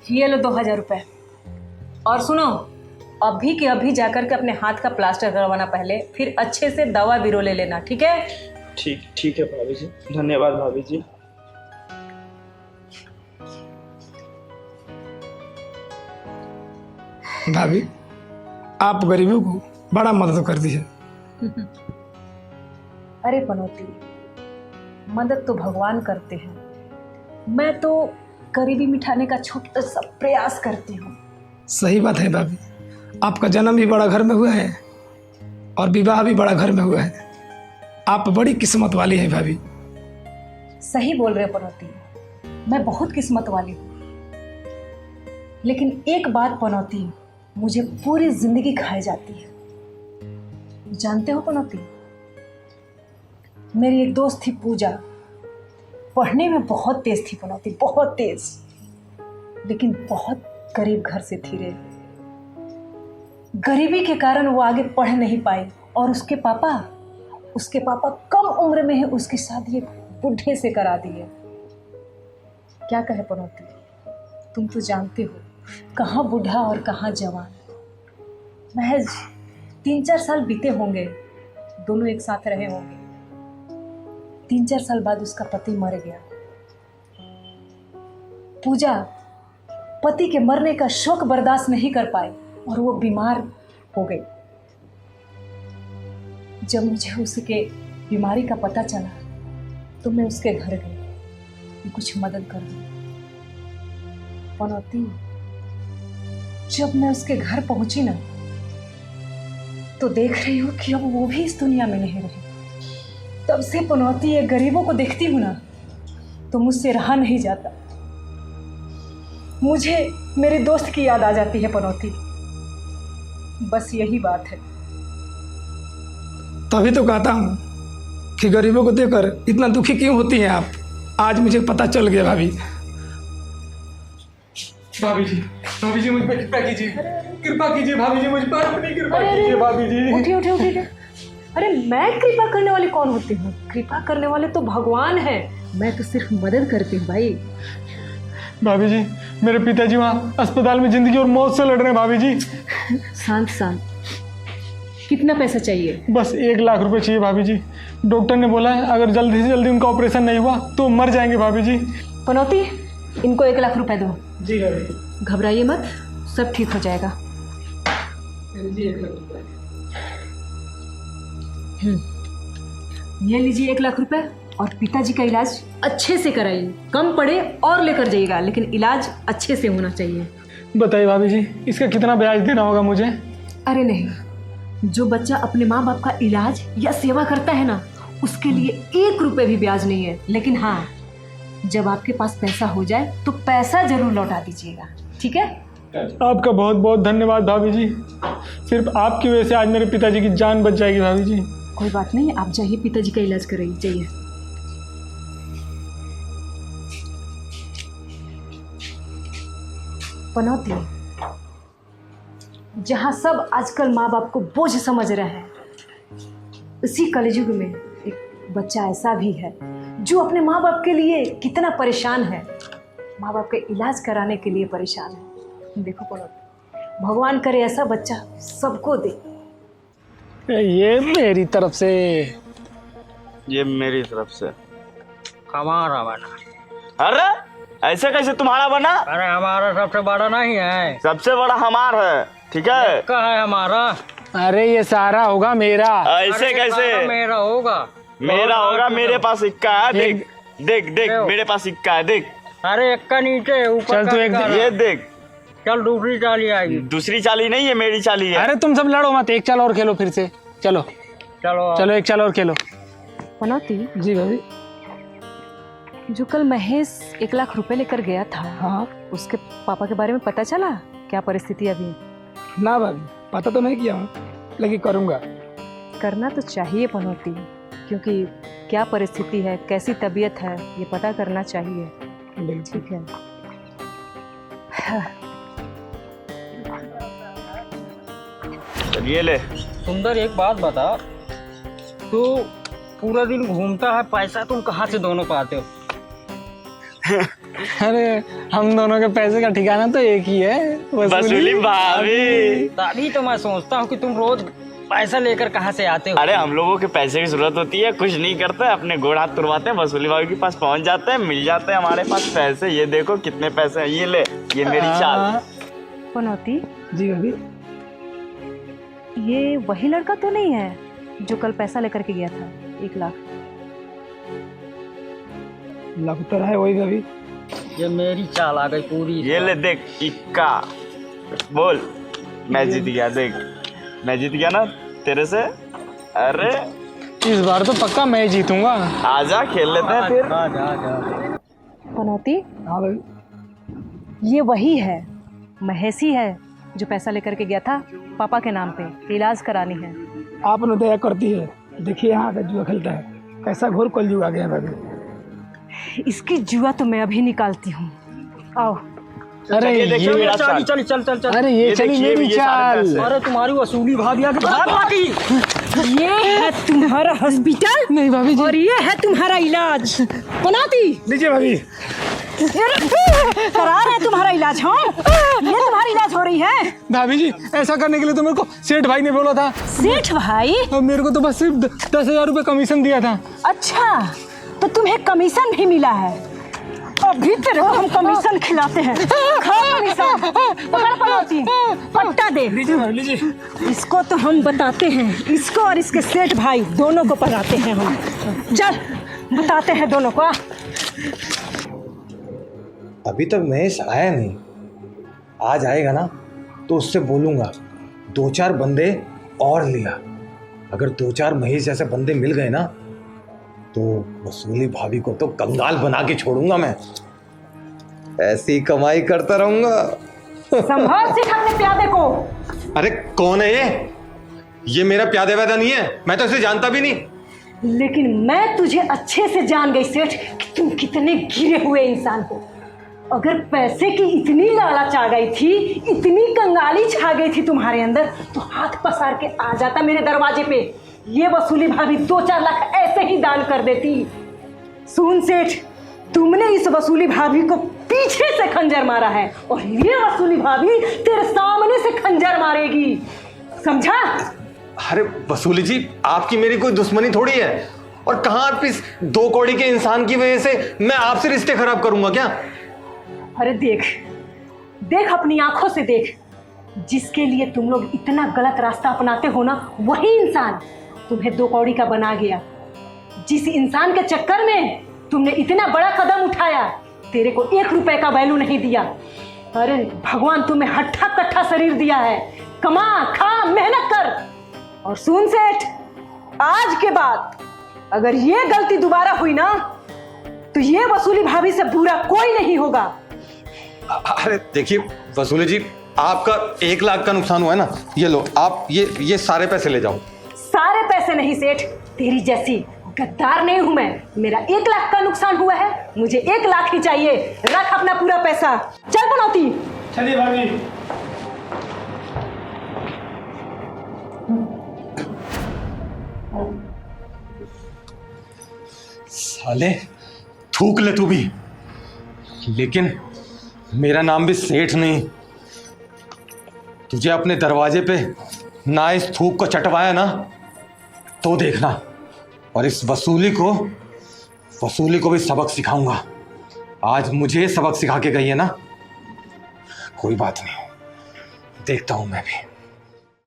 ये लो 2000 रुपये। और सुनो, अभी के अभी जाकर के अपने हाथ का प्लास्टर करवाना पहले, फिर अच्छे से दवा बीरो ले लेना, ठीक है? ठीक है भाभी जी, धन्यवाद भाभी जी। भाभी, आप गरीबों को बड़ा मदद कर दी है। अरे पनौती, मदद तो भगवान करते हैं, मैं तो गरीबी मिटाने का छोटा सा प्रयास करती हूँ। सही बात है भाभी, आपका जन्म भी बड़ा घर में हुआ है और विवाह भी बड़ा घर में हुआ है। आप बड़ी किस्मत वाली हैं भाभी। सही बोल रहे हो पनौती, मैं बहुत किस्मत वाली हूँ। लेकिन एक बात पनौती मुझे पूरी जिंदगी खाई जाती है। जानते हो पनौती, मेरी एक दोस्त थी पूजा, पढ़ने में बहुत तेज थी पनौती, बहुत तेज, लेकिन बहुत गरीब घर से थी रे। गरीबी के कारण वो आगे पढ़ नहीं पाई और उसके पापा कम उम्र में ही उसकी शादी एक बुढ़े से करा दिए। क्या कहे पनौती, तुम तो जानते हो कहाँ बूढ़ा और कहाँ जवान। महज 3-4 साल बीते होंगे, दोनों एक साथ रहे होंगे। 3-4 साल बाद उसका पति मर गया। पूजा पति के मरने का शोक बर्दाश्त नहीं कर पाई और वो बीमार हो गई। जब मुझे उसके बीमारी का पता चला तो मैं उसके घर गई कि कुछ मदद कर दूं। पनौती, जब मैं उसके घर पहुंची ना, तो देख रही हूँ कि अब वो भी इस दुनिया में नहीं रही। तब से पनौती ये गरीबों को देखती हूँ ना, तो मुझसे रहा नहीं जाता। मुझे मेरे दोस्त की याद आ जाती है पनौती, बस यही बात है। तभी तो कहता हूँ कि गरीबों को देखकर इतना दुखी क्यों होती हैं आप। आज मुझे पता चल गया भाभी। भाभी जी मुझ पर कृपा कीजिए, कृपा कीजिए भाभी जी, मुझ पर अपनी कृपा कीजिए भाभी जी। उठिए। अरे मैं कृपा करने वाली कौन होती हूँ? कृपा करने वाले तो भगवान है, मैं तो सिर्फ मदद करती हूँ भाई। भाभी जी, मेरे पिताजी वहाँ अस्पताल में जिंदगी और मौत से लड़ रहे हैं भाभी जी। शांत। कितना पैसा चाहिए? बस 1 लाख रुपए चाहिए भाभी जी। डॉक्टर ने बोला है अगर जल्दी से जल्दी उनका ऑपरेशन नहीं हुआ तो मर जाएंगे भाभी जी। पनौती, इनको 1 लाख रुपए दो। जी भाभी। घबराइए मत, सब ठीक हो जाएगा। जी 1 लाख रुपए। ये लीजिए 1 लाख रुपए और पिताजी का इलाज अच्छे से कराइए। कम पड़े और लेकर जाइएगा, लेकिन इलाज अच्छे से होना चाहिए। बताइए भाभी जी, इसका कितना ब्याज देना होगा मुझे? अरे नहीं, जो बच्चा अपने माँ बाप का इलाज या सेवा करता है ना, उसके लिए 1 रुपए भी ब्याज नहीं है। लेकिन हाँ, जब आपके पास पैसा हो जाए तो पैसा जरूर लौटा दीजिएगा, ठीक है? आपका बहुत बहुत धन्यवाद भाभी जी। सिर्फ आपकी वजह से आज मेरे पिताजी की जान बच जाएगी भाभी जी। कोई बात नहीं, आप जाइए पिताजी का इलाज कराइए, जाइए। पनौती, जहाँ सब आजकल माँ बाप को बोझ समझ रहे हैं, उसी कलयुग में एक बच्चा ऐसा भी है जो अपने माँ बाप के लिए कितना परेशान है, माँ बाप के इलाज कराने के लिए परेशान है। देखो पनौती, भगवान करे ऐसा बच्चा सबको दे। ये मेरी तरफ से। ये मेरी तरफ से। हमारा बना। अरे ऐसे कैसे तुम्हारा बना? अरे हमारा सबसे बड़ा नहीं है, सबसे बड़ा हमार है, ठीक है? का है हमारा। अरे ये सारा होगा मेरा। ऐसे अरे कैसे? सारा मेरा होगा। मेरा होगा, मेरे पास सिक्का है, देख देख देख, मेरे पास सिक्का है, देख। अरे एक का नीचे ऊपर चल तू एक ये देख, चल दूसरी चाली आएगी। दूसरी चाली नहीं है, मेरी चाली है। अरे तुम सब लड़ो मत, एक चाल और खेलो फिर से। चलो चलो एक चाल और खेलो। पनौती जी भाभी। जो कल महेश 1 लाख रुपए लेकर गया था, हाँ उसके पापा के बारे में पता चला? क्या परिस्थिति अभी? ना भाभी, पता तो नहीं किया हूँ, लेकिन करूँगा। करना तो चाहिए पनौती, क्योंकि क्या परिस्थिति है, कैसी तबीयत है, ये पता करना चाहिए। ठीक है। ये ले। सुंदर, एक बात बता, तू पूरा दिन घूमता है, पैसा तुम कहाँ से दोनों पाते हो? अरे हम दोनों के पैसे का ठिकाना तो एक ही है, वसूली भाभी। तभी तो मैं सोचता हूँ कि तुम रोज पैसा लेकर कहाँ से आते हो। अरे हम लोगों के पैसे की जरूरत होती है, कुछ नहीं करते, अपने गोड़ हाथ तुड़वाते हैं, वसूली भाभी के पास पहुंच जाते हैं, मिल जाते हैं हमारे पास पैसे। ये देखो कितने पैसे हैं, ये ले, ये मेरी चाल। पनौती, जी भाभी। ये वही लड़का तो नहीं है जो कल पैसा लेकर के गया था 1 लाख? लग तो रहा है वही भाभी। ये मेरी चाल आ गई पूरी। ये ले देख, इक्का बोल, मैं जीत गया। देख मैं जीत गया ना तेरे से। अरे इस बार तो पक्का मैं जीतूंगा। आजा खेल लेते हैं फिर। जा। पनौती, हाँ भाभी। ये वही है, महेशी है जो पैसा लेकर के गया था पापा के नाम पे, इलाज करानी है। आपने दया करती है, देखिए यहाँ का जुआ खेलता है, कैसा घोर कलयुग आ गया भाभी। इसकी जुआ तो मैं अभी निकालती हूँ। आओ। अरे ये देखिए ये मेरा चाल। चल चल चल चल। अरे ये चली देखिए, मेरी ये सारे चाल। पैसे। अरे तुम्हारी वसूली भाभी आके भाग बाकी। ये है तुम्हारा हॉस्पिटल नहीं भाभी जी। और ये है तुम्हारा इलाज। पनौती, लीजिए भाभी। करा रहे हैं तुम्हारा इलाज। हाँ, ये तुम्हारी इलाज हो रही है। भाभी जी ऐसा करने के लिए तो मेरे को सेठ भाई ने बोला था, सेठ भाई? और मेरे को तो बस सिर्फ 10,000 रुपये कमीशन दिया था। अच्छा, तो तुम्हें कमीशन भी मिला है? अभी तेरे को हम कमीशन खिलाते हैं। खा कमीशन। पकड़ पनौती, पट्टा दे। लीजिए भाभी लीजिए। इसको तो हम बताते हैं, इसको और इसके सेठ भाई दोनों को पढ़ाते हैं हम। चल बताते हैं दोनों को। अभी तक महेश आया नहीं, आज आएगा ना तो उससे बोलूँगा 2-4 बंदे और लिया। अगर 2-4 महेश जैसे बंदे मिल गए ना तो वसूली भाभी को तो कंगाल बना के छोड़ूंगा मैं। ऐसी कमाई करता रहूंगा। संभाल सिख अपने प्यादे को। अरे कौन है ये मेरा प्यादे वैदा नहीं है, मैं तो इसे जानता भी नहीं। लेकिन मैं तुझे अच्छे से जान गई सेठ कि तुम कितने गिरे हुए इंसान हो। अगर पैसे की इतनी लालच आ गई थी, इतनी कंगाली छा गई थी तुम्हारे अंदर, तो हाथ पसार के आ जाता मेरे दरवाजे पे। ये वसूली भाभी 2-4 लाख ऐसे ही दान कर देती। सुन सेठ, तुमने इस वसूली भाभी को पीछे से खंजर मारा है और ये वसूली भाभी तेरे सामने से खंजर मारेगी, समझा? अरे वसूली जी, आपकी मेरी कोई दुश्मनी थोड़ी है, और कहाँ आप इस 2 कौड़ी के इंसान की वजह से मैं आपसे रिश्ते खराब करूंगा क्या? अरे देख देख, अपनी आंखों से देख। जिसके लिए तुम लोग इतना गलत रास्ता अपनाते हो ना, वही इंसान तुम्हें 2 कौड़ी का बना गया। जिस इंसान के चक्कर में तुमने इतना बड़ा कदम उठाया, तेरे को 1 रुपए का वैल्यू नहीं दिया। अरे भगवान तुम्हें हट्ठा कट्ठा शरीर दिया है, कमा खा मेहनत कर। और सुन सेठ, आज के बाद अगर ये गलती दोबारा हुई ना तो ये वसूली भाभी से बुरा कोई नहीं होगा। अरे देखिए वसूली जी, आपका 1 लाख का नुकसान हुआ है ना, ये लो आप ये सारे पैसे ले जाओ। सारे पैसे नहीं सेठ, तेरी जैसी गद्दार नहीं हूं मैं। मेरा 1 लाख का नुकसान हुआ है, मुझे 1 लाख ही चाहिए। रख अपना पूरा पैसा। चल पनौती। चलिए भाभी। साले थूक ले तू भी, लेकिन मेरा नाम भी सेठ नहीं। तुझे अपने दरवाजे पे ना इस थूक को चटवाया ना तो देखना, और इस वसूली को भी सबक सिखाऊंगा। आज मुझे सबक सिखा के गई है ना, कोई बात नहीं, देखता हूं मैं भी।